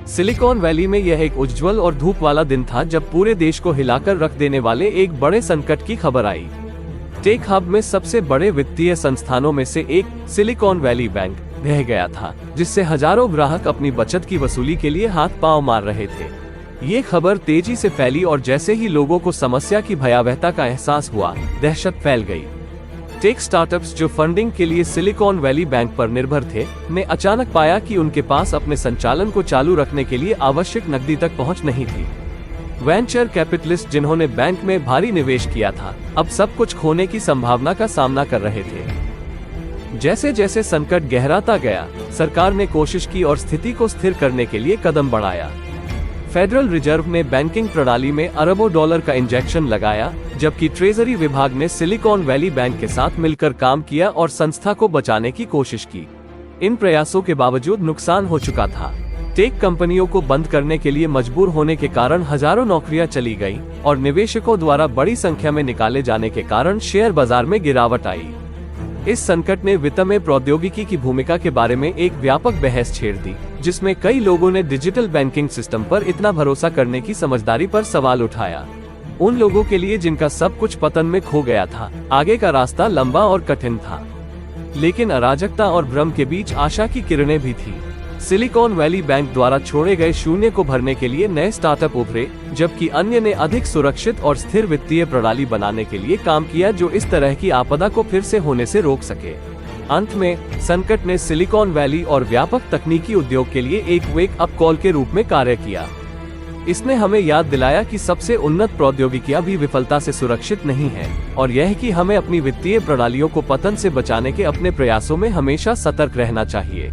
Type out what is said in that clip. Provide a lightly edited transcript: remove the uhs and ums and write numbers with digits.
Silicon valley में यह एक उज्जवल और धूप वाला दिन था जब पूरे देश को हिलाकर रख देने वाले एक बड़े संकट की खबर आई। टेक हब में सबसे बड़े वित्तीय संस्थानों में से एक सिलिकॉन वैली बैंक ढह गया था, जिससे हजारों ग्राहक अपनी बचत की वसूली के लिए हाथ पांव मार रहे थे। ये खबर तेजी से फैली और जैसे ही लोगों को समस्या की भयावहता का एहसास हुआ, दहशत फैल गई। टेक स्टार्टअप्स जो फंडिंग के लिए सिलिकॉन वैली बैंक पर निर्भर थे, ने अचानक पाया कि उनके पास अपने संचालन को चालू रखने के लिए आवश्यक नकदी तक पहुंच नहीं थी। वेंचर कैपिटलिस्ट जिन्होंने बैंक में भारी निवेश किया था, अब सब कुछ खोने की संभावना का सामना कर रहे थे। जैसे जैसे संकट गहराता गया, सरकार ने कोशिश की और स्थिति को स्थिर करने के लिए कदम बढ़ाया। फेडरल रिजर्व ने बैंकिंग प्रणाली में अरबों डॉलर का इंजेक्शन लगाया, जबकि ट्रेजरी विभाग ने सिलिकॉन वैली बैंक के साथ मिलकर काम किया और संस्था को बचाने की कोशिश की। इन प्रयासों के बावजूद नुकसान हो चुका था। टेक कंपनियों को बंद करने के लिए मजबूर होने के कारण हजारों नौकरियां चली गईं और निवेशकों द्वारा बड़ी संख्या में निकाले जाने के कारण शेयर बाजार में गिरावट आई। इस संकट ने वित्त में प्रौद्योगिकी की भूमिका के बारे में एक व्यापक बहस छेड़ दी, जिसमें कई लोगों ने डिजिटल बैंकिंग सिस्टम पर इतना भरोसा करने की समझदारी पर सवाल उठाया। उन लोगों के लिए जिनका सब कुछ पतन में खो गया था, आगे का रास्ता लंबा और कठिन था। लेकिन अराजकता और भ्रम के बीच आशा की किरणें भी थी। सिलिकॉन वैली बैंक द्वारा छोड़े गए शून्य को भरने के लिए नए स्टार्टअप उभरे, जबकि अन्य ने अधिक सुरक्षित और स्थिर वित्तीय प्रणाली बनाने के लिए काम किया जो इस तरह की आपदा को फिर से होने से रोक सके। अंत में संकट ने सिलिकॉन वैली और व्यापक तकनीकी उद्योग के लिए एक वेक अप कॉल के रूप में कार्य किया। इसने हमें याद दिलाया कि सबसे उन्नत प्रौद्योगिकियां भी विफलता से सुरक्षित नहीं है, और यह कि हमें अपनी वित्तीय प्रणालियों को पतन से बचाने के अपने प्रयासों में हमेशा सतर्क रहना चाहिए।